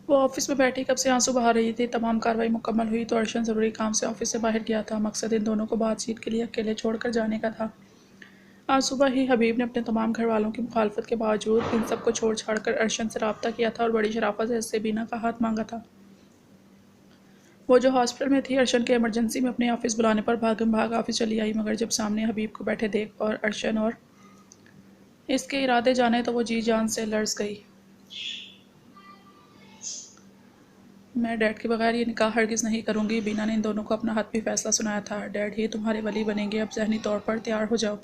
وہ آفس میں بیٹھی کب سے آنسو بہا رہی تھی۔ تمام کارروائی مکمل ہوئی تو ارشن ضروری کام سے آفس سے باہر گیا تھا۔ مقصد ان دونوں کو بات چیت کے لیے اکیلے چھوڑ کر جانے کا تھا۔ آج صبح ہی حبیب نے اپنے تمام گھر والوں کی مخالفت کے باوجود ان سب کو چھوڑ چھاڑ کر ارشن سے رابطہ کیا تھا اور بڑی شرافت سے اس سے بینا کا ہاتھ مانگا تھا۔ وہ جو ہاسپٹل میں تھی، ارشن کے ایمرجنسی میں اپنے آفس بلانے پر بھاگم بھاگ آفس چلی آئی، مگر جب سامنے حبیب کو بیٹھے دیکھ اور ارشن اور اس کے ارادے جانے تو وہ جی جان سے لرز گئی۔ میں ڈیڈ کے بغیر یہ نکاح ہرگز نہیں کروں گی۔ بینا نے ان دونوں کو اپنا حد بھی فیصلہ سنایا تھا۔ ڈیڈ ہی تمہارے ولی بنیں گے، اب ذہنی طور پر تیار ہو جاؤ۔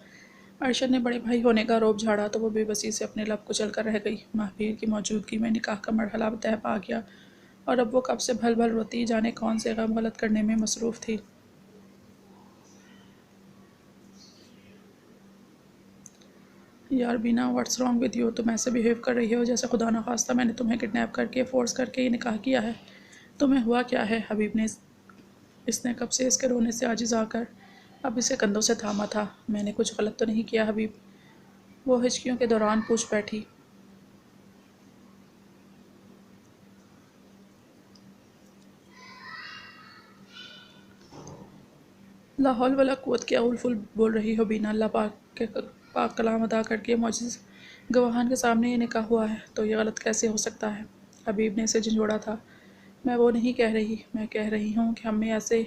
ارشد نے بڑے بھائی ہونے کا رعب جھاڑا تو وہ بے بسی سے اپنے لب کچل کر رہ گئی۔ مہابیر کی موجودگی میں نکاح کا مرحلہ طے پا گیا اور اب وہ کب سے بھل بھل روتی جانے کون سے غم غلط کرنے میں مصروف تھی۔ یار بینا، واٹس رانگ ود یو؟ تم ایسے بیہیو کر رہی ہو جیسے خدا نخواستہ میں نے تمہیں کڈنیپ کر کے فورس کر کے یہ نکاح کیا ہے۔ تمہیں ہوا کیا ہے؟ حبیب نے اس نے کب سے اس کے رونے سے عاجز آ کر اب اسے کندھوں سے تھاما تھا۔ میں نے کچھ غلط تو نہیں کیا حبیب؟ وہ ہچکیوں کے دوران پوچھ بیٹھی۔ لا حول ولا قوت، کیا اول فل بول رہی ہو بینا؟ اللہ پاک کے پاک کلام ادا کر کے معجز گواہان کے سامنے یہ نکاح ہوا ہے تو یہ غلط کیسے ہو سکتا ہے؟ حبیب نے اسے جھنجھوڑا تھا۔ میں وہ نہیں کہہ رہی، میں کہہ رہی ہوں کہ ہم میں ایسے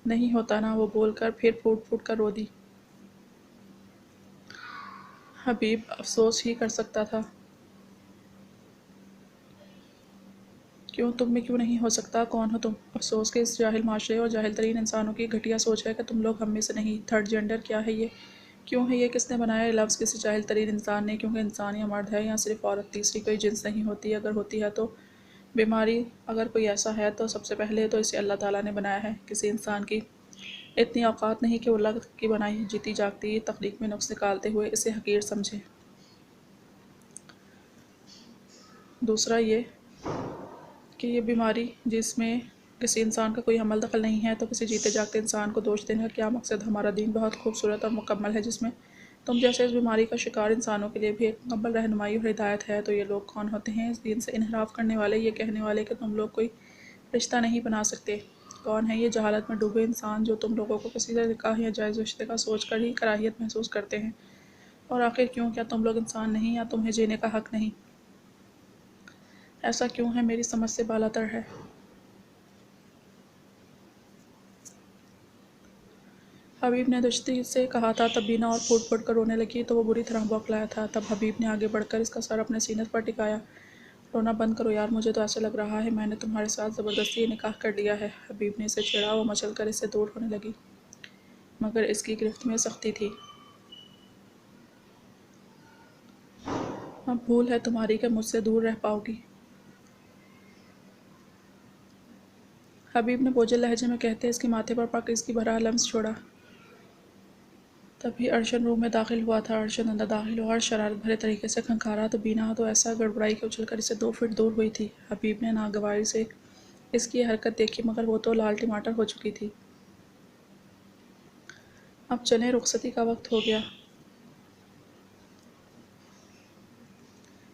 نہیں ہوتا نا، وہ بول کر پھر پھوٹ پھوٹ کر رو دی۔ حبیب افسوس ہی کر سکتا تھا۔ کیوں تم میں کیوں نہیں ہو سکتا؟ کون ہو تم؟ افسوس کہ اس جاہل معاشرے اور جاہل ترین انسانوں کی گھٹیا سوچ ہے کہ تم لوگ ہم میں سے نہیں۔ تھرڈ جینڈر کیا ہے یہ؟ کیوں ہے یہ؟ کس نے بنایا یہ لفظ کسی جاہل ترین انسان نے؟ کیونکہ انسان یا مرد ہے یا صرف عورت، تیسری کوئی جنس نہیں ہوتی۔ اگر ہوتی ہے تو بیماری، اگر کوئی ایسا ہے تو سب سے پہلے تو اسے اللہ تعالیٰ نے بنایا ہے۔ کسی انسان کی اتنی اوقات نہیں کہ وہ اللہ کی بنائی جیتی جاگتی تخلیق میں نقص نکالتے ہوئے اسے حقیر سمجھے۔ دوسرا یہ کہ یہ بیماری جس میں کسی انسان کا کوئی عمل دخل نہیں ہے، تو کسی جیتے جاگتے انسان کو دوش دینے کا کیا مقصد؟ ہمارا دین بہت خوبصورت اور مکمل ہے، جس میں تم جیسے اس بیماری کا شکار انسانوں کے لیے بھی ایک مکمل رہنمائی اور ہدایت ہے۔ تو یہ لوگ کون ہوتے ہیں اس دین سے انحراف کرنے والے، یہ کہنے والے کہ تم لوگ کوئی رشتہ نہیں بنا سکتے؟ کون ہے یہ جہالت میں ڈوبے انسان جو تم لوگوں کو کسی سے نکاح یا جائز رشتے کا سوچ کر ہی کراہیت محسوس کرتے ہیں؟ اور آخر کیوں؟ کیا تم لوگ انسان نہیں یا تمہیں جینے کا حق نہیں؟ ایسا کیوں ہے؟ میری سمجھ سے بالا تر ہے۔ حبیب نے دشتی سے کہا تھا۔ تب بینا اور پھوٹ پھوٹ کر رونے لگی تو وہ بری طرح بوکلایا تھا۔ تب حبیب نے آگے بڑھ کر اس کا سر اپنے سینے پر ٹکایا۔ رونا بند کرو یار، مجھے تو ایسا لگ رہا ہے میں نے تمہارے ساتھ زبردستی یہ نکاح کر لیا ہے۔ حبیب نے اسے چھیڑا، وہ مچل کر اس سے دور ہونے لگی، مگر اس کی گرفت میں سختی تھی۔ اب بھول ہے تمہاری کہ مجھ سے دور رہ پاؤ گی؟ حبیب نے بوجھل لہجے میں کہتے اس کے ماتھے پر پاکیزگی بھرا لمس چھوڑا۔ تبھی ارشن روم میں داخل ہوا تھا۔ ارشن اندر داخل ہوا اور شرارت بھرے طریقے سے کھنکھارا تو بینا تو ایسا گڑبڑائی کہ اچھل کر اسے 2 فٹ دور ہوئی تھی۔ حبیب نے ناگواری سے اس کی یہ حرکت دیکھی، مگر وہ تو لال ٹماٹر ہو چکی تھی۔ اب چلیں، رخصتی کا وقت ہو گیا۔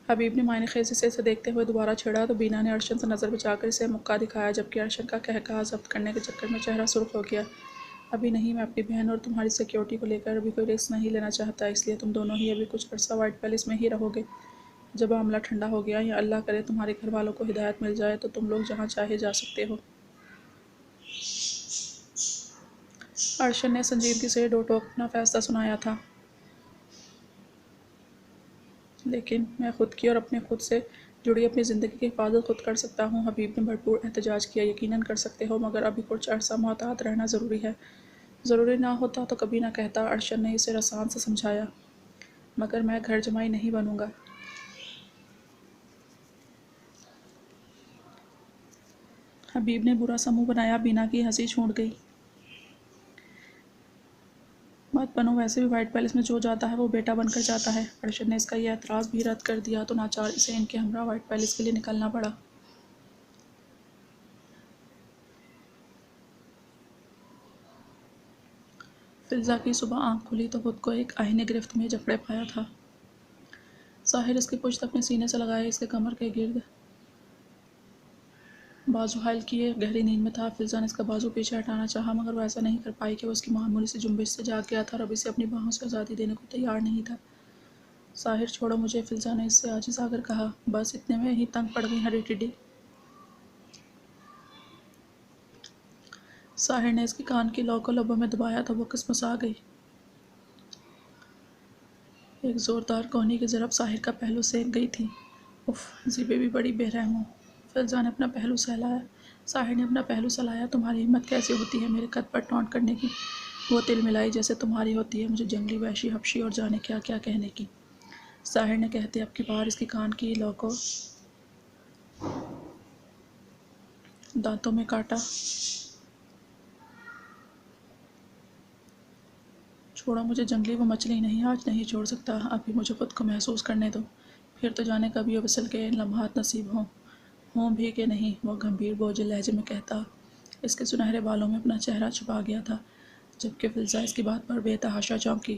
حبیب نے معنی خیزی سے اسے دیکھتے ہوئے دوبارہ چھیڑا تو بینا نے ارشن سے نظر بچا کر اسے مکہ دکھایا، جبکہ ارشن کا قہقہا ضبط کرنے کے چکر میں چہرہ سرخ ہو گیا۔ ابھی نہیں، میں اپنی بہن اور تمہاری سیکیورٹی کو لے کر ابھی کوئی رسک نہیں لینا چاہتا، اس لیے تم دونوں ہی ابھی کچھ عرصہ وائٹ پیلس میں ہی رہو گے۔ جب معاملہ ٹھنڈا ہو گیا یا اللہ کرے تمہارے گھر والوں کو ہدایت مل جائے تو تم لوگ جہاں چاہے جا سکتے ہو۔ ارشن نے سنجیدگی سے دو ٹوک اپنا فیصلہ سنایا تھا۔ لیکن میں خود کی اور اپنے خود سے جڑی اپنی زندگی کی حفاظت خود کر سکتا ہوں۔ حبیب نے بھرپور احتجاج کیا۔ یقیناً کر سکتے ہو، مگر ابھی کچھ عرصہ محتاط رہنا ضروری ہے۔ ضروری نہ ہوتا تو کبھی نہ کہتا، ارشن نے اسے رسان سے سمجھایا۔ مگر میں گھر جمائی نہیں بنوں گا۔ حبیب نے برا سا منہ بنایا۔ بینا کی ہنسی چھوٹ گئی۔ مت بنو، ویسے بھی وائٹ پیلس میں جو جاتا ہے وہ بیٹا بن کر جاتا ہے۔ ارشد نے اس کا یہ اعتراض بھی رد کر دیا تو ناچار اسے ان کے ہمراہ وائٹ پیلس کے لیے نکلنا پڑا۔ فلزا کی صبح آنکھ کھلی تو خود کو ایک آہنی گرفت میں جکڑے پایا تھا۔ ظاہر اس کی پشت اپنے سینے سے لگائے اس کے کمر کے گرد بازو حائل کیے گہری نیند میں تھا۔ فلزا نے اس کا بازو پیچھے ہٹانا چاہا مگر وہ ایسا نہیں کر پائی کہ وہ اس کی معمولی سی جنبش سے جاگ گیا تھا اور اب اسے اپنی باہوں سے آزادی دینے کو تیار نہیں تھا۔ ساحر چھوڑو مجھے، فلزا نے اس سے عاجز آ کر کہا۔ بس اتنے میں ہی تنگ پڑ گئی ہری ٹڈی۔ ساحر نے اس کی کان کی لو کو لبوں میں دبایا تو وہ کسمسا گئی۔ ایک زوردار کونی کی ضرب ساحر کا پہلو سینک گئی تھی۔ اف، زیبیں بھی بڑی بے رحم ہوں۔ فلزا نے اپنا پہلو سہلایا۔ ساحر نے اپنا پہلو سہلایا۔ تمہاری ہمت کیسے ہوتی ہے میرے قد پر ٹونٹ کرنے کی؟ وہ تل ملائی جیسے تمہاری ہوتی ہے مجھے جنگلی، وحشی، حبشی اور جانے کیا کیا کہنے کی۔ ساحر نے کہتے اب کی بار اس کی کان کی لو کو دانتوں میں کاٹا۔ چھوڑو مجھے جنگلی، وہ مچھلی نہیں، آج نہیں چھوڑ سکتا۔ ابھی مجھے خود کو محسوس کرنے دو، پھر تو جانے کبھی وصل کے لمحات نصیب ہوں بھی کہ نہیں۔ وہ گمبھیر بوجھل لہجے میں کہتا، اس کے سنہرے بالوں میں اپنا چہرہ چھپا گیا تھا، جبکہ فلزا اس کی بات پر بے تحاشا چونکی۔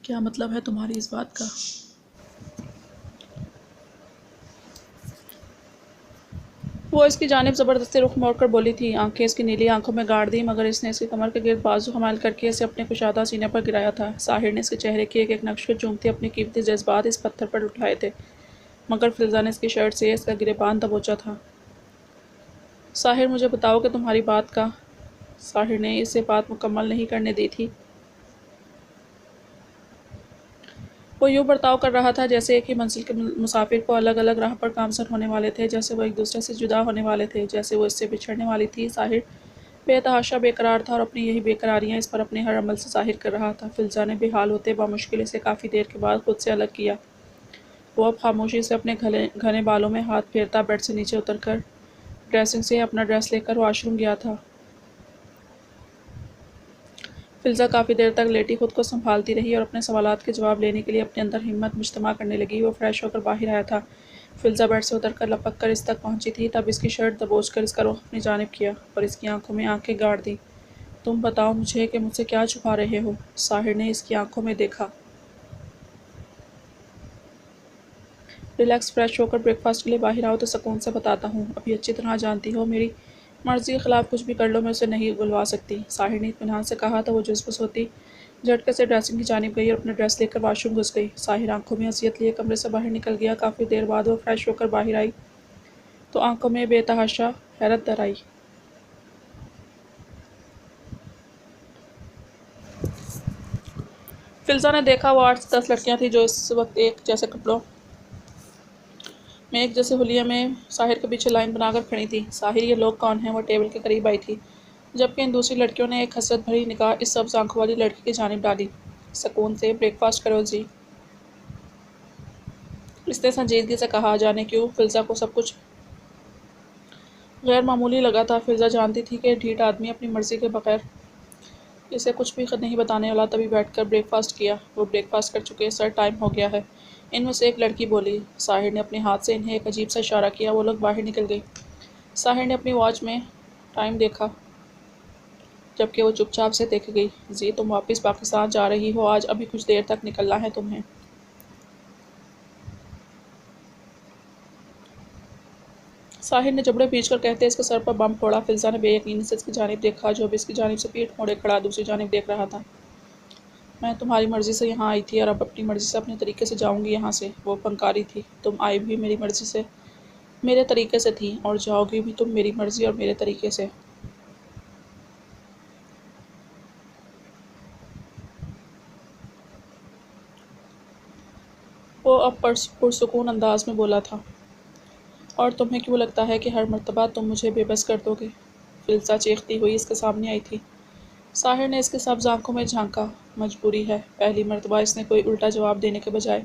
کیا مطلب ہے تمہاری اس بات کا؟ وہ اس کی جانب زبردستی رخ موڑ کر بولی تھی۔ آنکھیں اس کی نیلی آنکھوں میں گاڑ دیں مگر اس نے اس کی کمر کے گرد بازو حمال کر کے اسے اپنے کشادہ سینے پر گرایا تھا۔ ساحر نے اس کے چہرے کی ایک ایک نقش کو چومتے اپنے قیمتی جذبات اس پتھر پر اٹھائے تھے مگر فلزا نے اس کی شرٹ سے اس کا گریبان دبوچا تھا۔ ساحر مجھے بتاؤ کہ تمہاری بات کا۔ ساحر نے اسے بات مکمل نہیں کرنے دی تھی۔ وہ یوں برتاؤ کر رہا تھا جیسے ایک ہی منزل کے مسافر کو الگ الگ راہ پر گامزن ہونے والے تھے، جیسے وہ ایک دوسرے سے جدا ہونے والے تھے، جیسے وہ اس سے بچھڑنے والی تھی۔ ساحر بے تحاشا بے قرار تھا اور اپنی یہی بے قراریاں اس پر اپنے ہر عمل سے ظاہر کر رہا تھا۔ فلزا نے بے حال ہوتے بامشکل اسے کافی دیر کے بعد خود سے الگ کیا۔ وہ اب خاموشی سے اپنے گھنے بالوں میں ہاتھ پھیرتا بیڈ سے نیچے اتر کر ڈریسنگ سے اپنا ڈریس لے کر واش روم گیا تھا۔ فلزا کافی دیر تک لیٹی خود کو سنبھالتی رہی اور اپنے سوالات کے جواب لینے کے لیے اپنے اندر ہمت مجتمع کرنے لگی۔ وہ فریش ہو کر باہر آیا تھا۔ فلزا بیڈ سے اتر کر لپک کر اس تک پہنچی تھی، تب اس کی شرٹ دبوچ کر اس کا رخ اپنی جانب کیا اور اس کی آنکھوں میں آنکھیں گاڑ دیں۔ تم بتاؤ مجھے کہ مجھ سے کیا چھپا رہے ہو؟ ساحر نے اس کی آنکھوں میں دیکھا۔ ریلیکس، فریش ہو کر بریک فاسٹ کے لیے باہر آؤ تو سکون سے بتاتا ہوں۔ ابھی اچھی طرح جانتی ہو میری مرضی کے خلاف کچھ بھی کر لو میں اسے نہیں اگلوا سکتی۔ ساحر نے اطمینان سے کہا تو وہ جس ہوتی جھٹکے سے ڈریسنگ کی جانب گئی اور اپنا ڈریس لے کر واش روم گھس گئی۔ ساحر آنکھوں میں اذیت لیے کمرے سے باہر نکل گیا۔ کافی دیر بعد وہ فریش ہو کر باہر آئی تو آنکھوں میں بے تحاشا حیرت در آئی۔ فلزا نے دیکھا وہ 8 سے 10 لڑکیاں تھیں جو اس وقت ایک جیسے کپڑوں میں ایک جیسے حلیے میں ساحر کے پیچھے لائن بنا کر کھڑی تھیں۔ ساحر یہ لوگ کون ہیں؟ وہ ٹیبل کے قریب آئی تھی، جبکہ ان دوسری لڑکیوں نے ایک حسرت بھری نگاہ اس سبز آنکھوں والی لڑکی کی جانب ڈالی۔ سکون سے بریک فاسٹ کرو جی، اس نے سنجیدگی سے کہا۔ جانے کیوں فلزا کو سب کچھ غیر معمولی لگا تھا۔ فلزا جانتی تھی کہ ڈھیٹ آدمی اپنی مرضی کے بغیر اسے کچھ بھی نہیں بتانے والا۔ تبھی بیٹھ کر بریک فاسٹ کیا۔ وہ بریک فاسٹ کر چکے، سر ٹائم ہو گیا ہے۔ ان میں سے ایک لڑکی بولی۔ ساحر نے اپنے ہاتھ سے انہیں ایک عجیب سا اشارہ کیا۔ وہ لوگ باہر نکل گئی۔ ساحر نے اپنی واچ میں ٹائم دیکھا جبکہ وہ چپ چاپ سے دیکھ گئی۔ زی تم واپس پاکستان جا رہی ہو آج، ابھی کچھ دیر تک نکلنا ہے تمہیں۔ ساحر نے جبڑے پیچ کر کہتے اس کے سر پر بم پھوڑا۔ فلزا نے بے یقینی سے اس کی جانب دیکھا جو اب اس کی جانب سے پیٹھ موڑے کھڑا دوسری جانب دیکھ رہا تھا۔ میں تمہاری مرضی سے یہاں آئی تھی اور اب اپنی مرضی سے اپنے طریقے سے جاؤں گی یہاں سے۔ وہ پھنکاری تھی۔ تم آئی بھی میری مرضی سے میرے طریقے سے تھی اور جاؤ گی بھی تم میری مرضی اور میرے طریقے سے۔ وہ اب پرسکون انداز میں بولا تھا۔ اور تمہیں کیوں لگتا ہے کہ ہر مرتبہ تم مجھے بے بس کر دو گے؟ فلزا چیختی ہوئی اس کے سامنے آئی تھی۔ ساحر نے اس کے سبز آنکھوں میں جھانکا۔ مجبوری ہے۔ پہلی مرتبہ اس نے کوئی الٹا جواب دینے کے بجائے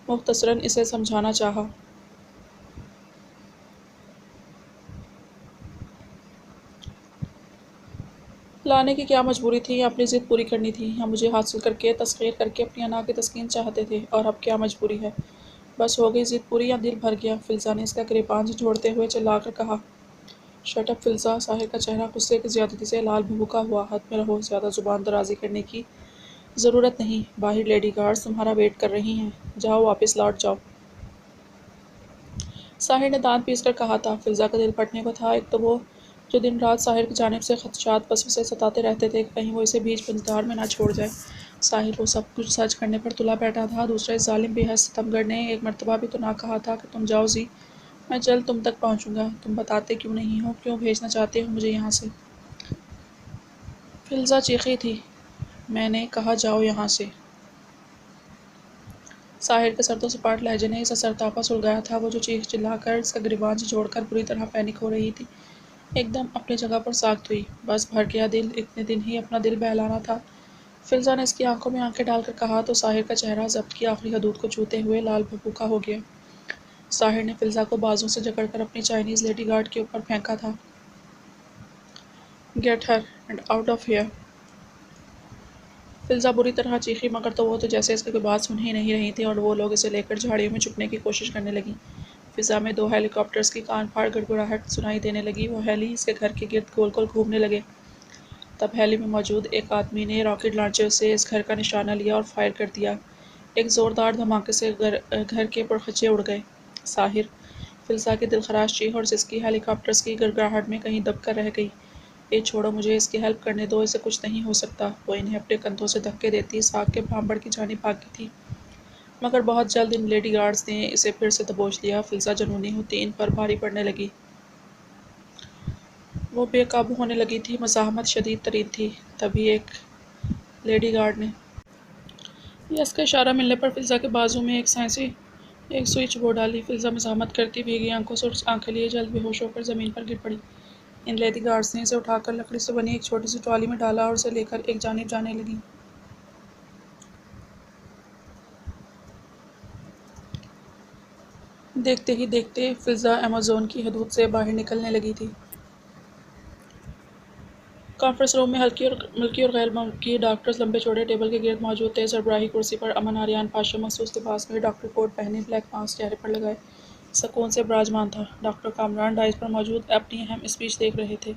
مختصراً اسے سمجھانا چاہا۔ لانے کی کیا مجبوری تھی؟ یا اپنی ضد پوری کرنی تھی، یا مجھے حاصل کر کے تسخیر کر کے اپنی انا کی تسکین چاہتے تھے؟ اور اب کیا مجبوری ہے؟ بس ہو گئی ضد پوری یا دل بھر گیا؟ فلزا نے اس کا گریبان جھنجھوڑتے ہوئے چلا کر کہا۔ Shut up Filza. ساحر کا چہرہ غصے کی زیادتی سے لال بھبکا ہوا۔ حد میں رہو، زیادہ زبان درازی کرنے کی ضرورت نہیں۔ باہر لیڈی گارڈز تمہارا ویٹ کر رہی ہیں، جاؤ واپس لوٹ جاؤ۔ ساحر نے دانت پیس کر کہا تھا۔ فضا کا دل پھٹنے کو تھا۔ ایک تو وہ جو دن رات ساحر کی جانب سے خدشات بس اسے ستاتے رہتے تھے کہ کہیں وہ اسے بیچ بندار میں نہ چھوڑ جائے۔ ساحر وہ سب کچھ سچ کرنے پر تلا بیٹھا تھا۔ دوسرا، اس ظالم بے حد ستمگر نے ایک مرتبہ بھی تو نہ کہا تھا کہ تم جاؤ زی، میں جلد تم تک پہنچوں گا۔ تم بتاتے کیوں نہیں ہو؟ کیوں بھیجنا چاہتے ہو مجھے یہاں سے؟ فلزا چیخی تھی۔ میں نے کہا جاؤ یہاں سے۔ ساحر کے سرد و سپاٹ لہجے نے اسے سرتاپا سلگایا تھا۔ وہ جو چیخ چلا کر اس کا گریبان جھنجھوڑ کر بری طرح پینک ہو رہی تھی، ایک دم اپنی جگہ پر ساخت ہوئی۔ بس بھر گیا دل، اتنے دن ہی اپنا دل بہلانا تھا۔ فلزا نے اس کی آنکھوں میں آنکھیں ڈال کر کہا تو ساحر کا چہرہ ضبط کی آخری حدود کو چھوتے ہوئے لال بھبوکا ہو گیا۔ ساحر نے فلزا کو بازوں سے جکڑ کر اپنی چائنیز لیڈی گارڈ کے اوپر پھینکا تھا۔ Get her and out of here. Filza بری طرح چیخی، مگر وہ تو جیسے اس کی کوئی بات سن ہی نہیں رہی تھی اور وہ لوگ اسے لے کر جھاڑیوں میں چھپنے کی کوشش کرنے لگیں۔ فضا میں 2 ہیلی کاپٹرز کی کان پھاڑ گڑگڑاہٹ سنائی دینے لگی۔ وہ ہیلی اس کے گھر کے گرد گول گول گھومنے لگے۔ تب ہیلی میں موجود ایک آدمی نے راکٹ لانچر سے اس گھر کا نشانہ لیا اور فائر کر دیا۔ ایک زوردار دھماکے سے گھر کے پرخچے اڑ گئے۔ ساحر! فلزا کی دلخراش چیخ اور سسکی ہیلی کاپٹرز کی گڑگڑاہٹ میں کہیں دب کر رہ گئی۔ اے چھوڑو مجھے، اس کی ہیلپ کرنے دو، اسے کچھ نہیں ہو سکتا۔ وہ انہیں اپنے کندھوں سے دھکے دیتی ساکھ کے بھانبڑ کی جانب بھاگی تھی، مگر بہت جلد ان لیڈی گارڈز نے اسے پھر سے دبوچ لیا۔ فلزا جنونی ہوتی ان پر بھاری پڑنے لگی۔ وہ بے قابو ہونے لگی تھی، مزاحمت شدید ترین تھی۔ تبھی ایک لیڈی گارڈ نے یس کا اشارہ ملنے پر فلزا کے بازو میں ایک سوئچ بو ڈالی۔ فلزا مزاحمت کرتی بھیگی آنکھوں سے آنکھیں لیے جلد بے ہوش ہو کر زمین پر گر پڑی۔ ان لیڈی گارڈز نے اسے اٹھا کر لکڑی سے بنی ایک چھوٹی سی ٹرالی میں ڈالا اور اسے لے کر ایک جانب جانے لگیں۔ دیکھتے ہی دیکھتے فلزا ایمیزون کی حدود سے باہر نکلنے لگی تھی۔ کانفرنس روم میں ملکی اور غیر ملکی ڈاکٹرز لمبے چوڑے ٹیبل کے گرد موجود تھے۔ سربراہی کرسی پر امن آریان پاشا مخصوص لباس میں ڈاکٹر کوٹ پہنے، بلیک ماسک چہرے پر لگائے، سکون سے براجمان تھا۔ ڈاکٹر کامران ڈائز پر موجود اپنی اہم اسپیچ دیکھ رہے تھے۔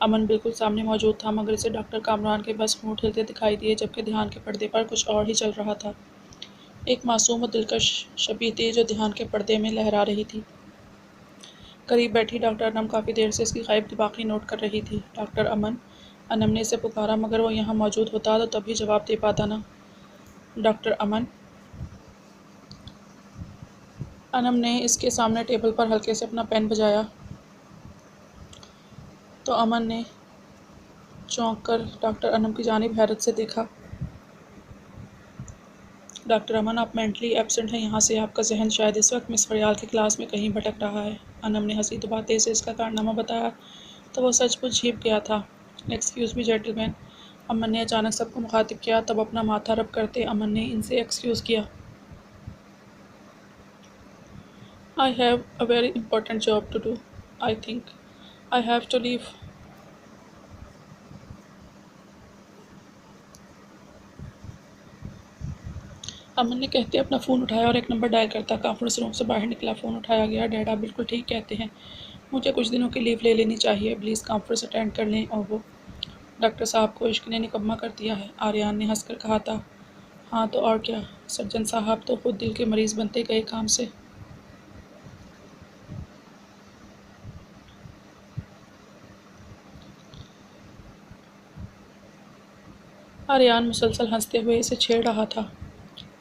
امن بالکل سامنے موجود تھا، مگر اسے ڈاکٹر کامران کے بس ہونٹ ہلتے دکھائی دیے، جبکہ دھیان کے پردے پر کچھ اور ہی چل رہا تھا۔ ایک معصوم و دلکش شبیہ تھی جو دھیان کے پردے میں لہرا رہی تھی۔ قریب بیٹھی ڈاکٹر انم کافی دیر سے اس کی غائب دباقی نوٹ کر رہی تھی۔ ڈاکٹر امن! انم نے اسے پکارا، مگر وہ یہاں موجود ہوتا تو تب بھی جواب دے پاتا نہ۔ ڈاکٹر امن! انم نے اس کے سامنے ٹیبل پر ہلکے سے اپنا پین بجایا تو امن نے چونک کر ڈاکٹر انم کی جانب حیرت سے دیکھا۔ ڈاکٹر امن، آپ مینٹلی ایبسنٹ ہیں یہاں سے، آپ کا ذہن شاید اس وقت مس فریال کی کلاس میں کہیں بھٹک رہا ہے۔ انم نے ہنسی دباتے اسے اس کا کارنامہ بتایا تو وہ سچ مچ جھپ گیا تھا۔ ایکسکیوز می جینٹل مین، امن نے اچانک سب کو مخاطب کیا، تب اپنا ماتھا رب کرتے امن نے ان سے ایکسکیوز کیا۔ I have a very important job to do. I think I have to leave. امن نے کہتے اپنا فون اٹھایا اور ایک نمبر ڈائل کرتا کانفرنس روم سے باہر نکلا۔ فون اٹھایا گیا۔ ڈیڈ آپ بالکل ٹھیک کہتے ہیں، مجھے کچھ دنوں کی لیو لے لینی چاہیے، پلیز کانفرنس اٹینڈ کر لیں۔ اوہ، ڈاکٹر صاحب کو عشق نے نکما کر دیا ہے، آریان نے ہنس کر کہا تھا۔ ہاں تو اور کیا، سرجن صاحب تو خود دل کے مریض بنتے گئے کام سے۔ آریان مسلسل ہنستے ہوئے اسے چھیڑ رہا تھا۔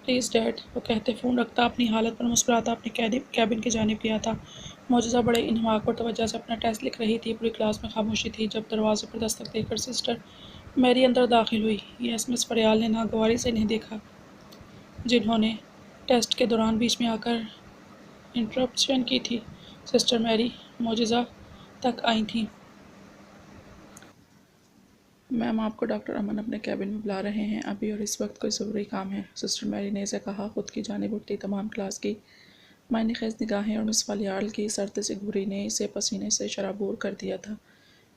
پلیز ڈیڈ، وہ کہتے فون رکھتا، اپنی حالت پر مسکراتا اپنے کیبن کی جانب گیا تھا۔ معجزہ بڑے انہماک اور توجہ سے اپنا ٹیسٹ لکھ رہی تھی۔ پوری کلاس میں خاموشی تھی، جب دروازے پر دستک دے کر سسٹر میری اندر داخل ہوئی۔ یس مس فریال نے ناگواری سے انہیں دیکھا، جنہوں نے ٹیسٹ کے دوران بیچ میں آ کر انٹرپشن کی تھی۔ سسٹر میری معجزہ تک آئی تھیں۔ میم، آپ کو ڈاکٹر امن اپنے کیبن میں بلا رہے ہیں، ابھی اور اس وقت کوئی ضروری کام ہے، سسٹر میری نے اسے کہا۔ خود کی جانب اٹھتی تمام کلاس کی معنی خیز نگاہیں اور مس فریال کی سرد سی گھوری نے اسے پسینے سے شرابور کر دیا تھا۔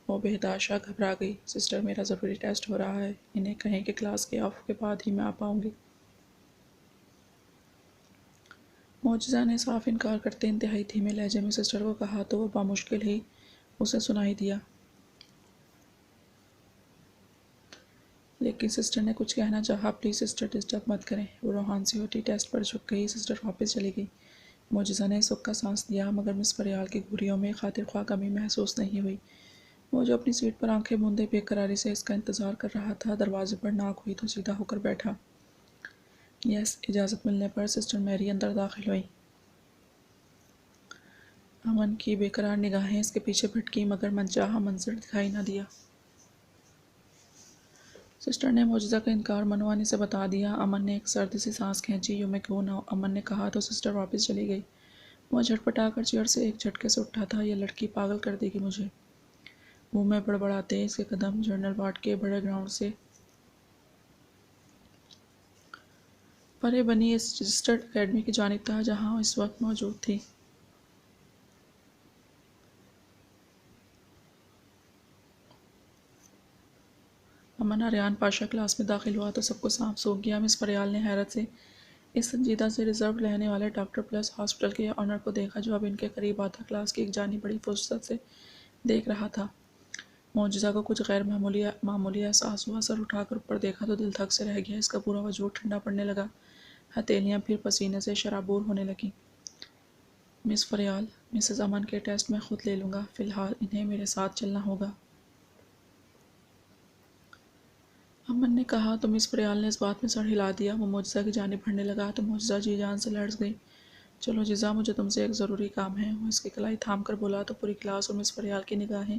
وہ بہداشت گھبرا گئی۔ سسٹر، میرا ضروری ٹیسٹ ہو رہا ہے، انہیں کہیں کہ کلاس کے آف کے بعد ہی میں آ پاؤں گی۔ معجزہ نے صاف انکار کرتے انتہائی دھیمے لہجے میں سسٹر کو کہا تو وہ بامشکل ہی اسے سنائی دیا۔ لیکن سسٹر نے کچھ کہنا چاہا۔ پلیز سسٹر ڈسٹرب مت کریں۔ وہ روحان سی ہوتی ٹیسٹ پر جھک گئی۔ سسٹر واپس چلی گئی۔ معجزہ نے سکھ کا سانس لیا، مگر مس فریال کی گھریوں میں خاطر خواہ کمی محسوس نہیں ہوئی۔ وہ جو اپنی سیٹ پر آنکھیں موندے بے قراری سے اس کا انتظار کر رہا تھا، دروازے پر ناک ہوئی تو سیدھا ہو کر بیٹھا۔ یس، اجازت ملنے پر سسٹر میری اندر داخل ہوئی۔ امن کی بے قرار نگاہیں اس کے پیچھے بھٹکیں، مگر منچاہا منظر دکھائی نہ دیا۔ سسٹر نے معجزہ کا انکار منوانی سے بتا دیا۔ امن نے ایک سرد سی سانس کھینچی۔ یوں میں کیوں نہ امن نے کہا تو سسٹر واپس چلی گئی۔ وہ جھٹپٹا کر چیئر سے ایک جھٹکے سے اٹھا تھا۔ یہ لڑکی پاگل کر دے گی مجھے۔ منہ میں بڑبڑاتے اس کے قدم جنرل وارڈ کے بڑے گراؤنڈ سے پرے بنی اس رجسٹرڈ اکیڈمی کی جانب تھا، جہاں وہ اس وقت موجود تھی۔ امن آریان پاشا کلاس میں داخل ہوا تو سب کو سانپ سونکھ گیا۔ مس فریال نے حیرت سے اس سنجیدہ سے ریزرو رہنے والے ڈاکٹر پلس ہاسپٹل کے آنر کو دیکھا، جو اب ان کے قریب آتا کلاس کی ایک جانب بڑی فرصت سے دیکھ رہا تھا۔ معجزہ کو کچھ غیر معمولی احساس ہوا۔ سر اٹھا کر اوپر دیکھا تو دل تھک سے رہ گیا۔ اس کا پورا وجود ٹھنڈا پڑنے لگا، ہتھیلیاں پھر پسینے سے شرابور ہونے لگیں۔ مس فریال، مسز امن کے ٹیسٹ میں خود لے لوں گا، فی الحال انہیں میرے ساتھ چلنا ہوگا۔ امن نے کہا تو مس فریال نے اس بات میں سر ہلا دیا۔ وہ معجزہ کی جانب بڑھنے لگا تو معجزہ جی جان سے لرز گئی۔ چلو جزا، مجھے تم سے ایک ضروری کام ہے۔ وہ اس کی کلائی تھام کر بولا تو پوری کلاس اور مس فریال کی نگاہیں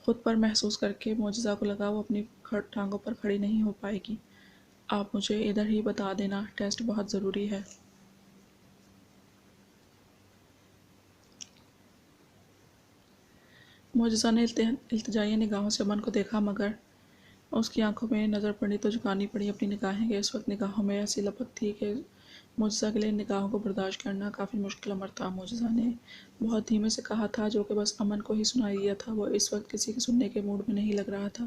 خود پر محسوس کر کے معجزہ کو لگا وہ اپنی ٹانگوں پر کھڑی نہیں ہو پائے گی۔ آپ مجھے ادھر ہی بتا دینا، ٹیسٹ بہت ضروری ہے۔ معجزہ نے التجائی نگاہوں سے امن کو دیکھا، مگر اس کی آنکھوں میں نظر پڑی تو جھکانی پڑی اپنی نگاہیں کہ اس وقت نگاہوں میں ایسی لپک تھی کہ معجزہ کے لیے ان نگاہوں کو برداشت کرنا کافی مشکل امر تھا۔ معجزہ نے بہت دھیمے سے کہا تھا، جو کہ بس امن کو ہی سنائی دیا تھا۔ وہ اس وقت کسی کے سننے کے موڈ میں نہیں لگ رہا تھا۔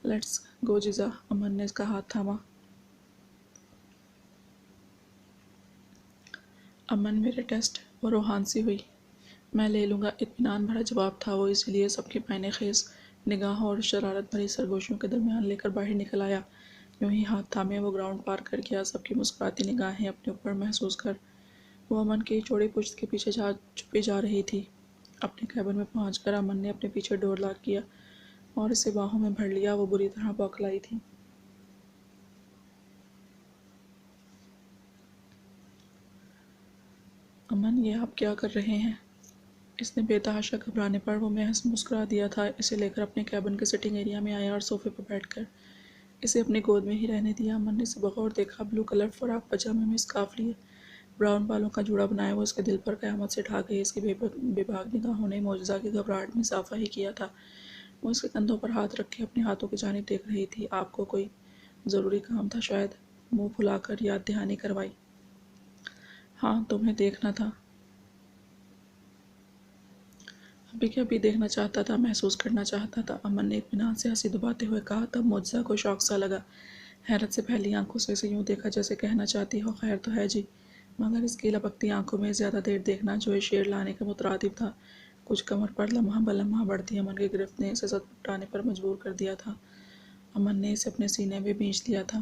لیٹس گو جزا، امن نے اس کا ہاتھ تھاما۔ امن، میرے ٹیسٹ، وہ روحان سی ہوئی۔ میں لے لوں گا، اطمینان بھرا جواب تھا وہ، اسی لیے سب کے معنی خیز نگاہوں اور شرارت بھری سرگوشیوں کے درمیان لے کر باہر نکل آیا۔ یوں ہی ہاتھ تھامے وہ گراؤنڈ پار کر گیا، سب کی مسکراتی نگاہیں اپنے اوپر محسوس کر۔ وہ امن کی چوڑی پشت کے پیچھے چھپی جا رہی تھی۔ اپنے کیبن میں پہنچ کر امن نے اپنے پیچھے ڈور لاک کیا اور اسے باہوں میں بھر لیا۔ وہ بری طرح بوکھلائی تھی۔ امن، یہ آپ کیا کر رہے ہیں؟ اس نے بے تحاشا گھبرانے پر وہ محض مسکرا دیا تھا۔ اسے لے کر اپنے کیبن کے سٹنگ ایریا میں آیا اور صوفے پر بیٹھ کر اسے اپنی گود میں ہی رہنے دیا۔ امن نے اسے بغور دیکھا۔ بلو کلر فراق پاجامے میں اسکارف لیے براؤن بالوں کا جوڑا بنائے وہ اس کے دل پر قیامت سے ڈھا گئی۔ اس کی بے باک نگاہوں نے معجزہ کی گھبراہٹ میں اضافہ ہی کیا تھا۔ وہ اس کے کندھوں پر ہاتھ رکھے اپنے ہاتھوں کی جانب دیکھ رہی تھی۔ آپ کو کوئی ضروری کام تھا شاید؟ منہ پھلا کر یاد دہانی کروائی۔ ہاں، تمہیں دیکھنا تھا۔ ابھی کے ابھی دیکھنا چاہتا تھا، محسوس کرنا چاہتا تھا، امن نے اطمینان سے ہنسی دباتے ہوئے کہا۔ تب معجزہ کو شوق سا لگا۔ حیرت سے پھیلی آنکھوں سے اسے یوں دیکھا جیسے کہنا چاہتی ہو، خیر تو ہے جی، مگر اس کی لپکتی آنکھوں میں زیادہ دیر دیکھنا جو شیر لانے کے مترادف تھا۔ کچھ کمر پر لمحہ بلمحہ بڑھتی امن کی گرفت نے اسے صدمہ اٹھانے پر مجبور کر دیا تھا۔ امن نے اسے اپنے سینے میں بھینچ لیا تھا۔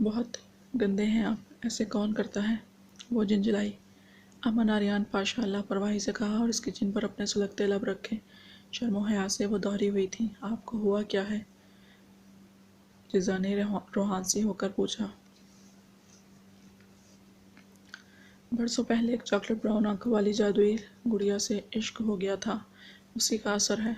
بہت گندے ہیں آپ، ایسے کون کرتا ہے؟ وہ جھنجھلائی۔ امن آریان پاشا لاپرواہی سے کہا اور اس کی چن پر اپنے سلگتے لب رکھے شرم و حیا سے وہ دوہری ہوئی تھی۔ آپ کو ہوا کیا ہے؟ جزا نے روحان سی ہو کر پوچھا۔ برسوں پہلے ایک چاکلیٹ براؤن آنکھوں والی جادوئی گڑیا سے عشق ہو گیا تھا، اسی کا اثر ہے۔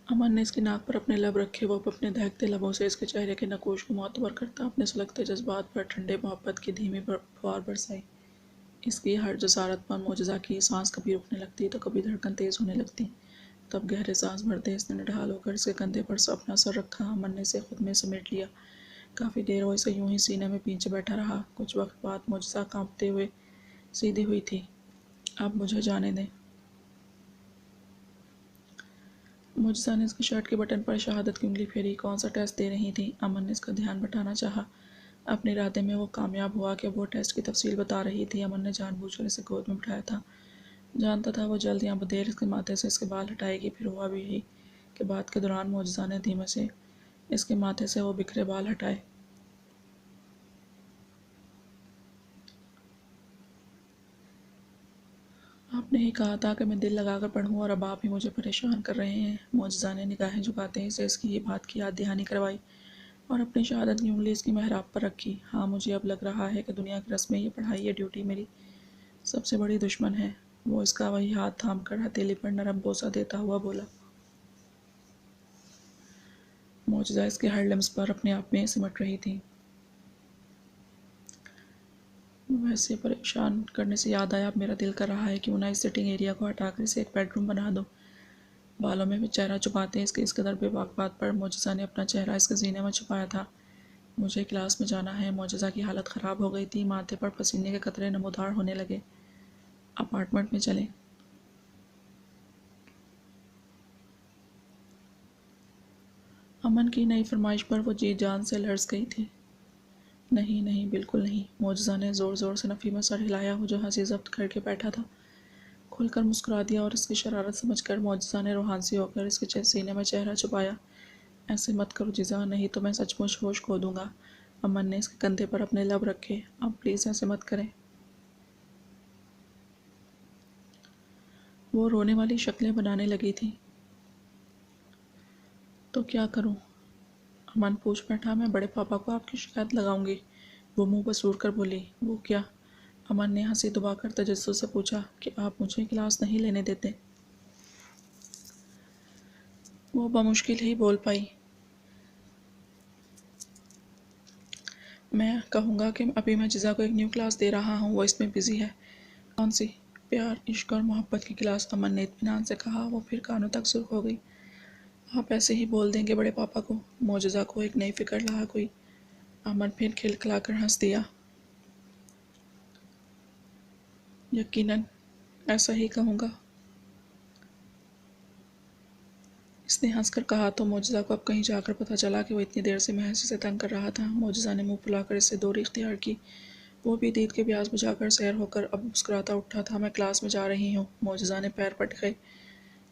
امن نے اس کی ناک پر اپنے لب رکھے وہ اپنے دہکتے لبوں سے اس کے چہرے کے نقوش کو معتبر کرتا اپنے سلگتے جذبات پر ٹھنڈے محبت کی دھیمی پھوار برسائی۔ اس کی ہر جسارت پر معجزہ کی سانس کبھی رکنے لگتی تو کبھی دھڑکن تیز ہونے لگتی۔ تب گہرے سانس بھرتے اس نے نڈھال ہو کر اس کے کندھے پر اپنا سر رکھا۔ امن نے اسے خود میں سمیٹ لیا۔ کافی دیر وہ اسے یوں ہی سینے میں پیچھے بیٹھا رہا۔ کچھ وقت بعد معجزہ کانپتے ہوئے سیدھی ہوئی تھی۔ اب مجھے جانے دیں۔ معجزہ نے اس کی شرٹ کے بٹن پر شہادت کی انگلی پھیری۔ کون سا ٹیسٹ دے رہی تھی؟ امن نے اس کا دھیان بٹانا چاہا۔ اپنے ارادے میں وہ کامیاب ہوا کہ وہ ٹیسٹ کی تفصیل بتا رہی تھی۔ امن نے جان بوجھ کر اسے گود میں بٹھایا تھا، جانتا تھا وہ جلد یا بدیر اس کے ماتھے سے اس کے بال ہٹائے گی۔ پھر ہوا بھی یہی کہ بات کے دوران معجزہ نے دھیمے سے اس کے ماتھے سے وہ بکھرے بال ہٹائے۔ آپ نے ہی کہا تھا کہ میں دل لگا کر پڑھوں اور اب آپ ہی مجھے پریشان کر رہے ہیں۔ معجزہ نے نگاہیں جھکاتے ہی اسے اس کی یہ بات کی یاد دہانی کروائی اور اپنی شہادت کی انگلی اس کی محراب پر رکھی۔ ہاں، مجھے اب لگ رہا ہے کہ دنیا کی رسمیں، یہ پڑھائی، یہ ڈیوٹی میری سب سے بڑی دشمن ہے۔ وہ اس کا وہی ہاتھ تھام کر ہتھیلی پر نرم بوسہ دیتا ہوا بولا۔ معجزہ اس کے ہر لمس پر اپنے آپ میں سمٹ رہی تھی۔ ویسے پریشان کرنے سے یاد آیا، اب میرا دل کر رہا ہے کیوں نہ اس سٹنگ ایریا کو ہٹا کر اسے ایک بیڈ روم بنا دو۔ بالوں میں چہرہ چھپاتے اس قدر بے باک بات پر معجزہ نے اپنا چہرہ اس کے سینے میں چھپایا تھا۔ مجھے کلاس میں جانا ہے۔ معجزہ کی حالت خراب ہو گئی تھی، ماتھے پر پسینے کے قطرے نمودار ہونے لگے۔ اپارٹمنٹ میں چلیں۔ امن کی نئی فرمائش پر وہ جی جان سے لرز گئی تھی۔ نہیں نہیں، بالکل نہیں۔ معجزہ نے زور زور سے نفی میں سر ہلایا، وہ جو ہنسی ضبط کر کے بیٹھا تھا کھل کر مسکرا دیا اور اس کی شرارت سمجھ کر معجزہ نے روحان سی ہو کر اس کے سینے میں چہرہ چھپایا۔ ایسے مت کرو جزا، نہیں تو میں سچ مچ ہوش کھو دوں گا۔ امن نے اس کے کندھے پر اپنے لب رکھے۔ اب پلیز ایسے مت کریں۔ وہ رونے والی شکلیں بنانے لگی تھی۔ تو کیا کروں؟ امن پوچھ بیٹھا۔ میں بڑے پاپا کو آپ کی شکایت لگاؤں گی۔ وہ منہ بسور کر بولی۔ وہ کیا؟ امن نے ہنسی دبا کر تجسس سے پوچھا کہ آپ مجھے کلاس نہیں لینے دیتے۔ وہ بمشکل ہی بول پائی۔ میں کہوں گا کہ ابھی میں جزا کو ایک نیو کلاس دے رہا ہوں، وہ اس میں بزی ہے۔ کون سی؟ پیار، عشق اور محبت کی کلاس، امن نے اطمینان سے کہا۔ وہ پھر کانوں تک سرخ ہو گئی۔ آپ ایسے ہی بول دیں گے بڑے پاپا کو؟ معجزہ کو ایک نئی فکر لاحق ہوئی۔ امن پھر کھلکھلا کر ہنس دیا۔ یقیناً ایسا ہی کہوں گا۔ اس نے ہنس کر کہا تو معجزہ کو اب کہیں جا کر پتہ چلا کہ وہ اتنی دیر سے محض اسے تنگ کر رہا تھا۔ معجزہ نے منہ پھلا کر اس سے دوری اختیار کی۔ وہ بھی دید کے بیاض بجھا کر سیر ہو کر اب مسکراتا اٹھا تھا۔ میں کلاس میں جا رہی ہوں۔ معجزہ نے پیر پٹکے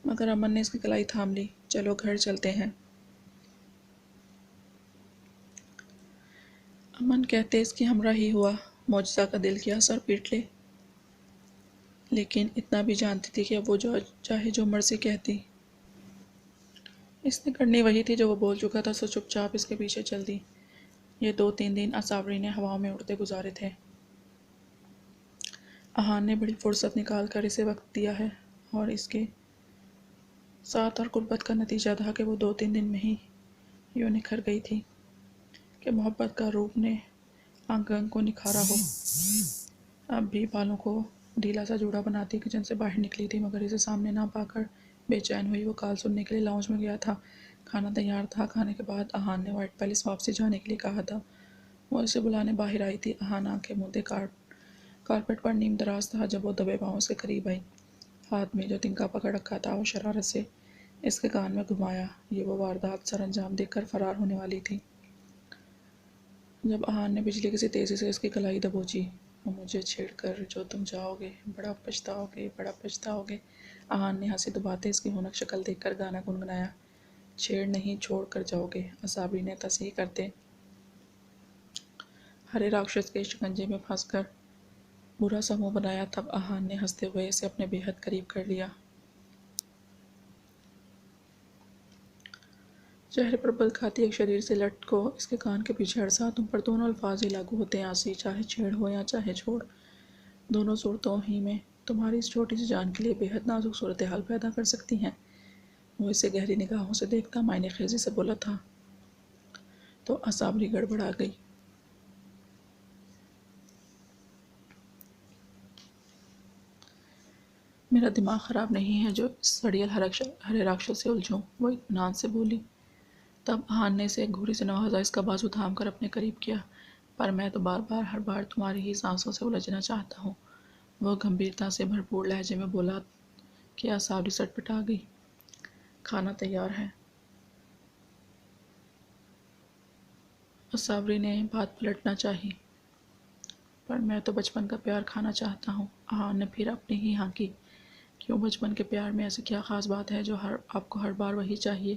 مگر امن نے اس کی کلائی تھام لی۔ چلو گھر چلتے ہیں۔ امن کہتے اس کی ہمراہی ہوا۔ معجزہ کا دل کیا سر پیٹ لے، لیکن اتنا بھی جانتی تھی کہ اب وہ چاہے جو مرضی کہتی، اس نے کرنی وہی تھی جو وہ بول چکا تھا، سو چپ چاپ اس کے پیچھے چل دی۔ یہ 2-3 دن اصابری نے ہواؤں میں اڑتے گزارے تھے۔ احان نے بڑی فرصت نکال کر اسے وقت دیا ہے اور اس کے ساتھ اور قربت کا نتیجہ تھا کہ وہ 2-3 دن میں ہی یوں نکھر گئی تھی کہ محبت کا روپ نے انگ انگ کو نکھارا ہو۔ اب بھی بالوں کو ڈھیلا سا جوڑا بناتی کچن سے باہر نکلی تھی، مگر اسے سامنے نہ پا کر بے چین ہوئی۔ وہ کال سننے کے لیے لاؤنج میں گیا تھا۔ کھانا تیار تھا۔ کھانے کے بعد احان نے وائٹ پیلس واپسی جانے کے لیے کہا تھا۔ وہ اسے بلانے باہر آئی تھی۔ احان آنکھیں موندے کارپٹ پر نیم دراز تھا جب وہ دبے پاؤں سے قریب آئی۔ ہاتھ میں جو تنکا پکڑ رکھا تھا وہ شرارت سے اس کے کان میں گھمایا۔ یہ وہ واردات سر انجام دیکھ کر فرار ہونے والی تھی جب احان نے بجلی کسی تیزی سے اس کی کلائی دبوچی۔ وہ مجھے چھیڑ کر جو تم جاؤ گے، بڑا پچھتاؤ گے، بڑا پچھتاؤ گے۔ احان نے ہنسی دباتے اس کی ہونک شکل دیکھ کر گانا گنگنایا۔ چھیڑ نہیں، چھوڑ کر جاؤ گے، اصابری نے تصحیح کرتے ہرے راکشس کے شکنجے میں پھنس کر برا سا منہ بنایا۔ تب احان نے ہنستے ہوئے اسے اپنے بے حد قریب کر لیا۔ چہرے پر بل کھاتی ایک شریر سے لٹ کو اس کے کان کے پیچھے عرصہ، تم پر دونوں الفاظ ہی لاگو ہوتے ہیں آسی، چاہے چھیڑ ہو یا چاہے چھوڑ، دونوں صورتوں ہی میں تمہاری اس چھوٹی سی جان کے لیے بے حد نازک صورتحال پیدا کر سکتی ہیں۔ وہ اسے گہری نگاہوں سے دیکھتا معنی خیزی سے بولا تھا تو اصابری گڑبڑا گئی۔ میرا دماغ خراب نہیں ہے جو اس سڑیل ہرے راکشس سے الجھوں، وہ اطمینان سے بولی۔ تب احان نے اسے ایک گھوری سے نوازا، اس کا بازو تھام کر اپنے قریب کیا۔ پر میں تو ہر بار تمہاری ہی سانسوں سے الجھنا چاہتا ہوں، وہ گمبھیرتا سے بھرپور لہجے میں بولا کہ اصابری سٹ پٹا گئی۔ کھانا تیار ہے۔ اصابری نے بات پلٹنا چاہی، پر میں تو بچپن کا پیار کھانا چاہتا ہوں۔ احان نے پھر اپنی ہی ہانکی۔ کیوں؟ بچپن کے پیار میں ایسی کیا خاص بات ہے جو آپ کو ہر بار وہی چاہیے؟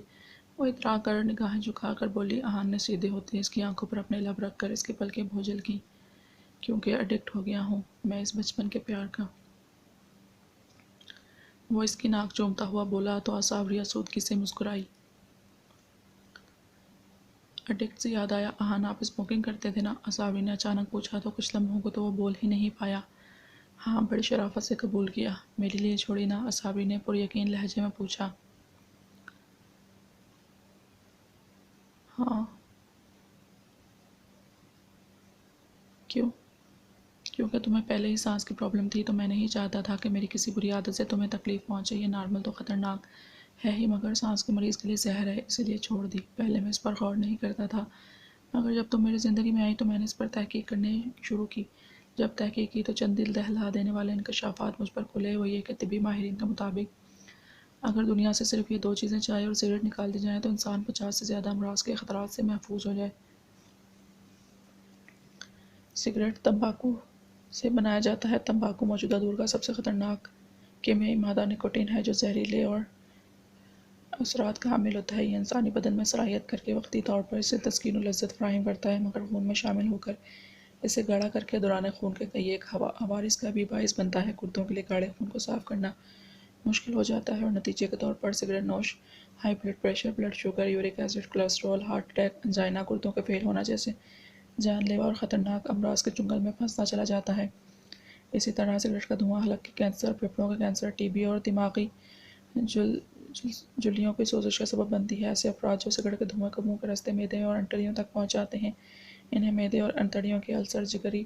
وہ اترا کر نگاہیں جھکا کر بولی۔ احان نے سیدھے ہوتے اس کی آنکھوں پر اپنے لب رکھ کر اس کی پلکیں بھوجل کیں۔ کیونکہ ایڈکٹ ہو گیا ہوں میں اس بچپن کے پیار کا۔ وہ اس کی ناک چومتا ہوا بولا تو آساوری آسودگی سے مسکرائی۔ ایڈکٹ سے یاد آیا، احان آپ اسموکنگ کرتے تھے نا؟ آساوری نے اچانک پوچھا تو کچھ لمحوں کو تو وہ بول ہی نہیں پایا۔ ہاں، بڑی شرافت سے قبول کیا۔ میرے لیے چھوڑی نا؟ آساوری نے پر یقین لہجے میں پوچھا۔ ہاں۔ کیوں؟ کیونکہ تمہیں پہلے ہی سانس کی پرابلم تھی تو میں نہیں چاہتا تھا کہ میری کسی بری عادت سے تمہیں تکلیف پہنچے۔ یہ نارمل تو خطرناک ہے ہی مگر سانس کے مریض کے لیے زہر ہے، اسی لیے چھوڑ دی۔ پہلے میں اس پر غور نہیں کرتا تھا مگر جب تم میری زندگی میں آئی تو میں نے اس پر تحقیق کرنے شروع کی۔ جب تحقیق کی تو چند دل دہلا دینے والے انکشافات مجھ پر کھلے۔ وہ یہ کہ طبی ماہرین کے مطابق اگر دنیا سے صرف یہ دو چیزیں چائے اور سگریٹ نکال دی جائیں تو انسان 50 سے زیادہ امراض کے خطرات سے محفوظ ہو جائے۔ سگریٹ تمباکو سے بنایا جاتا ہے۔ تمباکو موجودہ دور کا سب سے خطرناک کیمیائی مادہ نکوٹین ہے جو زہریلے اور اثرات کا حامل ہوتا ہے۔ یہ انسانی بدن میں سرایت کر کے وقتی طور پر اسے تسکین و لذت فراہم کرتا ہے مگر خون میں شامل ہو کر اسے گاڑھا کر کے دوران خون کے کئی ایک عوارض کا بھی باعث بنتا ہے۔ گردوں کے لیے گاڑھے خون کو صاف کرنا مشکل ہو جاتا ہے اور نتیجے کے طور پر سگریٹ نوش high blood pressure, blood sugar, uric acid, cholesterol, heart attack, angina, گردوں کے فیل ہونا جیسے جان لیوا اور خطرناک امراض کے چنگل میں پھنستا چلا جاتا ہے۔ اسی طرح سگریٹ کا دھواں حلق کے کینسر، پھیپھڑوں کا کینسر، ٹی بی اور دماغی جھلیوں کی سوزش کا سبب بنتی ہے۔ ایسے افراد جو سگریٹ کے دھوئیں کو منہ کے راستے معدے اور انتڑیوں تک پہنچاتے ہیں انہیں معدے اور انتڑیوں کے السر، جگری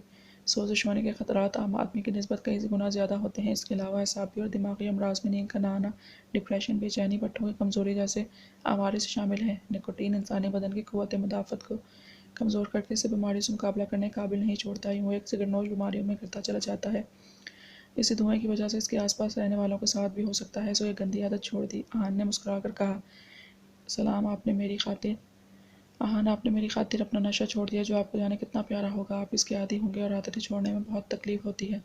سوزش ہونے کے خطرات عام آدمی کی نسبت کئی گنا زیادہ ہوتے ہیں۔ اس کے علاوہ اعصابی اور دماغی امراض میں نیند کا نہ آنا، ڈپریشن، بے چینی، پٹھوں کی کمزوری جیسے عوارض شامل ہیں۔ نکوٹین انسانی بدن کی قوت مدافعت کو کمزور کر کے اسے بیماریوں سے مقابلہ کرنے کے قابل نہیں چھوڑتا۔ یوں ایک سگریٹ نوش بیماریوں میں گرتا چلا جاتا ہے۔ اسی دھوئیں کی وجہ سے اس کے آس پاس رہنے والوں کے ساتھ بھی ہو سکتا ہے۔ سو یہ گندی عادت چھوڑ دی۔ احان نے مسکرا کر کہا، سلام، آپ نے میری خاطر احان آپ نے میری خاطر اپنا نشہ چھوڑ دیا جو آپ کو جانے کتنا پیارا ہوگا۔ آپ اس کے عادی ہوں گے اور عادتیں چھوڑنے میں بہت تکلیف ہوتی ہے۔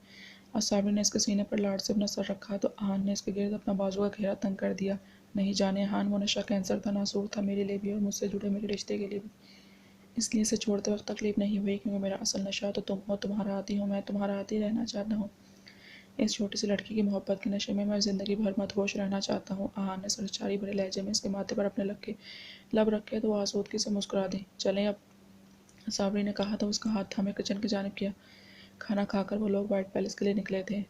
آساوری نے اس کے سینے پر لاڈ سے اپنا سر رکھا تو احان نے اس کے گرد اپنا بازو کا گھیرا تنگ کر دیا۔ نہیں جانے احان، وہ نشہ کینسر تھا، ناسور تھا میرے لیے بھی اور مجھ سے جڑے میرے رشتے کے لیے بھی۔ اس لیے اسے چھوڑتے وقت تکلیف نہیں ہوئی کیونکہ میرا اصل نشہ تو تم ہو، تمہارا عادی ہوں میں، تمہارا عادی رہنا چاہتا ہوں۔ اس چھوٹی سی لڑکی کی محبت کے نشے میں زندگی بھر مدہوش رہنا چاہتا ہوں۔ احان نے سرچاری بھرے لہجے میں اس کے ماتھے پر اپنے لب رکھے تو وہ آسودگی سے مسکرا دی۔ چلیں اب، آساوری نے کہا تو اس کا ہاتھ تھامے کچن کی جانب کیا۔ کھانا کھا کر وہ لوگ وائٹ پیلس کے لیے نکلے تھے۔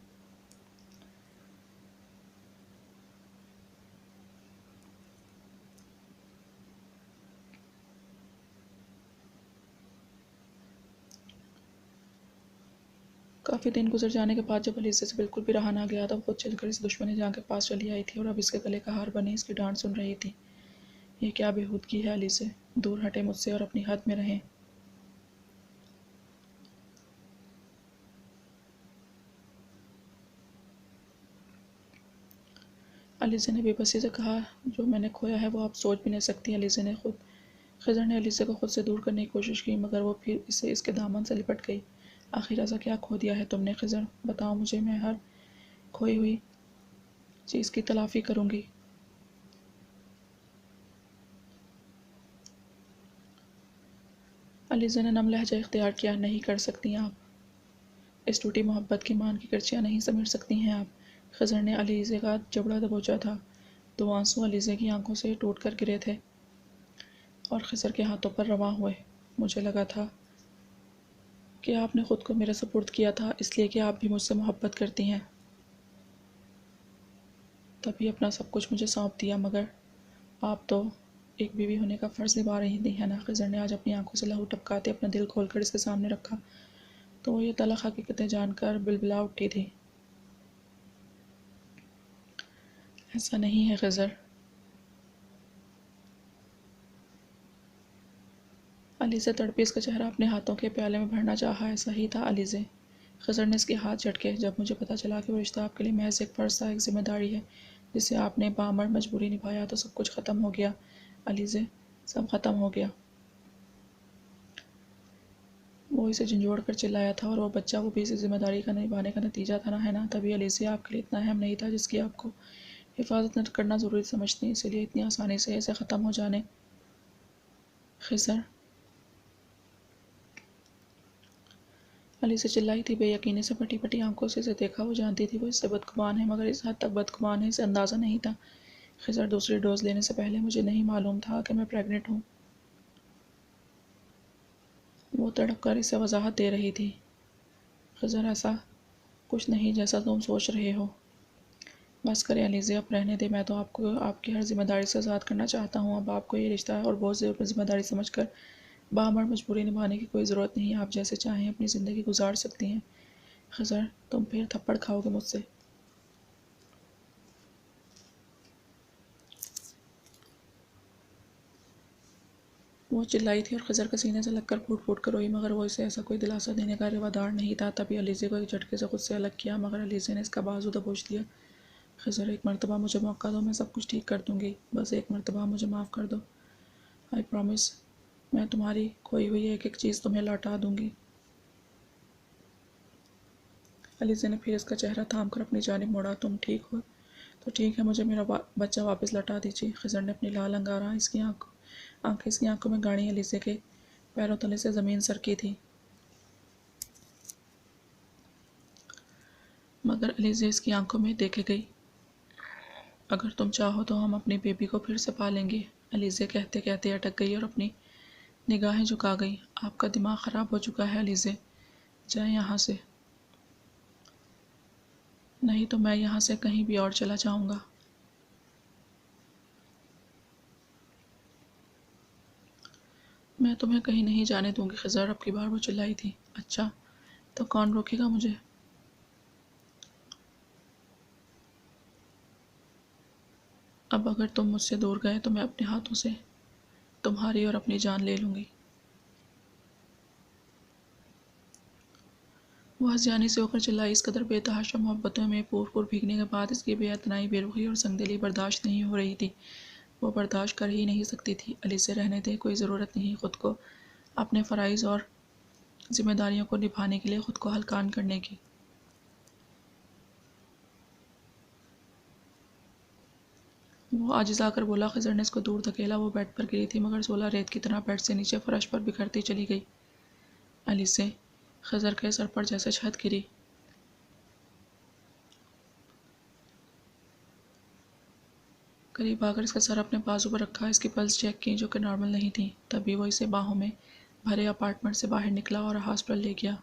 کافی دن گزر جانے کے بعد جب علیزے سے بالکل بھی رہا نہ گیا تو وہ خود چل کر اس دشمن جاں کے پاس چلی آئی تھی اور اب اس کے گلے کا ہار بنی اس کی ڈانٹ سن رہی تھی۔ یہ کیا بےہودگی ہے علیزے، دور ہٹیں مجھ سے اور اپنی حد میں رہیں۔ علیزے نے بے بسی سے کہا، جو میں نے کھویا ہے وہ آپ سوچ بھی نہیں سکتی۔ خضر نے علیزے کو خود سے دور کرنے کی کوشش کی مگر وہ پھر اس کے دامن سے لپٹ گئی۔ آخر ایسا کیا کھو دیا ہے تم نے خضر؟ بتاؤ مجھے، میں ہر کھوئی ہوئی چیز کی تلافی کروں گی۔ علیزے نے نم لہجہ اختیار کیا، نہیں کر سکتی آپ۔ اس ٹوٹی محبت کی مان کی کرچیاں نہیں سمیٹ سکتی ہیں آپ۔ خضر نے علیزے کا جبڑا دبوچا تھا۔ دو آنسو علیزے کی آنکھوں سے ٹوٹ کر گرے تھے اور خضر کے ہاتھوں پر رواں ہوئے۔ مجھے لگا تھا کہ آپ نے خود کو میرے سپرد کیا تھا اس لیے کہ آپ بھی مجھ سے محبت کرتی ہیں، تبھی اپنا سب کچھ مجھے سونپ دیا، مگر آپ تو ایک بیوی ہونے کا فرض نبھا رہی تھی ہے نا؟ خضر نے آج اپنی آنکھوں سے لہو ٹپکاتے اپنا دل کھول کر اس کے سامنے رکھا تو وہ یہ تلخ حقیقتیں جان کر بلبلا اٹھی تھی۔ ایسا نہیں ہے خضر۔ علیزے تڑپی اس کا چہرہ اپنے ہاتھوں کے پیالے میں بھرنا چاہا۔ ایسا ہی تھا علیزے۔ خضر نے اس کے ہاتھ جھٹکے۔ جب مجھے پتہ چلا کہ وہ رشتہ آپ کے لیے محض ایک فرض تھا، ایک ذمہ داری ہے جسے آپ نے بامر مجبوری نبھایا تو سب کچھ ختم ہو گیا علیزے، سب ختم ہو گیا۔ وہ اسے جھنجھوڑ کر چلایا تھا، اور وہ بچہ، وہ بھی اسی ذمہ داری کا نبھانے کا نتیجہ تھا نا، ہے نا؟ تبھی علیزے آپ کے لیے اتنا اہم نہیں تھا جس کی آپ کو حفاظت کرنا ضروری سمجھتی ہیں، اسی لیے اتنی آسانی سے اسے ختم ہو جانے۔ خضر علی سے چلائی تھی، بے یقینی سے پٹی پٹی آنکھوں سے اسے دیکھا۔ وہ جانتی تھی وہ اس سے بدگمان ہے، مگر اس حد تک بدگمان ہے اسے اندازہ نہیں تھا۔ خضر دوسری ڈوز لینے سے پہلے مجھے نہیں معلوم تھا کہ میں پریگننٹ ہوں۔ وہ تڑپ کر اسے وضاحت دے رہی تھی۔ خضر ایسا کچھ نہیں جیسا تم سوچ رہے ہو۔ بس کرے علیزے، اب رہنے دے، میں تو آپ کو آپ کی ہر ذمہ داری سے آزاد کرنا چاہتا ہوں۔ اب آپ کو یہ رشتہ اور بہت ذمہ داری سمجھ کر بامر مجبوری نبھانے کی کوئی ضرورت نہیں۔ آپ جیسے چاہیں اپنی زندگی گزار سکتی ہیں۔ خضر تم پھر تھپڑ کھاؤ گے مجھ سے۔ وہ چلائی تھی اور خضر کے سینے سے لگ کر پھوٹ پھوٹ کر روئی، مگر وہ اسے ایسا کوئی دلاسا دینے کا روادار نہیں تھا۔ تبھی علیزے کو ایک جھٹکے سے خود سے الگ کیا، مگر علیزے نے اس کا بازو دبوچ دیا۔ خضر ایک مرتبہ مجھے موقع دو، میں سب کچھ ٹھیک کر دوں گی۔ بس ایک مرتبہ مجھے معاف کر دو۔ آئی پرومس، میں تمہاری کھوئی ہوئی ایک ایک چیز تمہیں لوٹا دوں گی۔ علیزے نے پھر اس کا چہرہ تھام کر اپنی جانب موڑا۔ تم ٹھیک ہو تو ٹھیک ہے، مجھے میرا بچہ واپس لوٹا دیجیے۔ خضر نے اپنی لال انگارہ آنکھیں اس کی آنکھوں میں گاڑی۔ علیزے کے پیروں تلے سے زمین سرکی تھی، مگر علیزے اس کی آنکھوں میں دیکھے گئی۔ اگر تم چاہو تو ہم اپنی بیبی کو پھر سے پالیں گے۔ علیزے کہتے کہتے اٹک گئی اور اپنی نگاہیں جھکا گئی۔ آپ کا دماغ خراب ہو چکا ہے علیزے، جائیں یہاں سے، نہیں تو میں یہاں سے کہیں بھی اور چلا جاؤں گا۔ میں تمہیں کہیں نہیں جانے دوں گی خضر، اب کی بار وہ چلائی تھی۔ اچھا تو کون روکے گا مجھے؟ اب اگر تم مجھ سے دور گئے تو میں اپنے ہاتھوں سے تمہاری اور اپنی جان لے لوں گی۔ وہ ہذیانی سے ہو کر چلائی۔ اس قدر بے تحاشا محبتوں میں پور پور بھیگنے کے بعد اس کی بے اعتنائی، بے رخی اور سنگ دلی برداشت نہیں ہو رہی تھی۔ وہ برداشت کر ہی نہیں سکتی تھی۔ علی سے رہنے دے، کوئی ضرورت نہیں خود کو اپنے فرائض اور ذمہ داریوں کو نبھانے کے لیے خود کو ہلکان کرنے کی۔ وہ عاجزا کر بولا۔ خضر نے اس کو دور دھکیلا۔ وہ بیڈ پر گری تھی، مگر زولا ریت کی طرح بیڈ سے نیچے فرش پر بکھرتی چلی گئی۔ علی سے خضر کے سر پر جیسے چھت گری۔ قریب آ کر اس کا سر اپنے بازو پر رکھا، اس کی پلس چیک کی جو کہ نارمل نہیں تھی۔ تبھی وہ اسے باہوں میں بھرے اپارٹمنٹ سے باہر نکلا اور ہاسپٹل لے گیا۔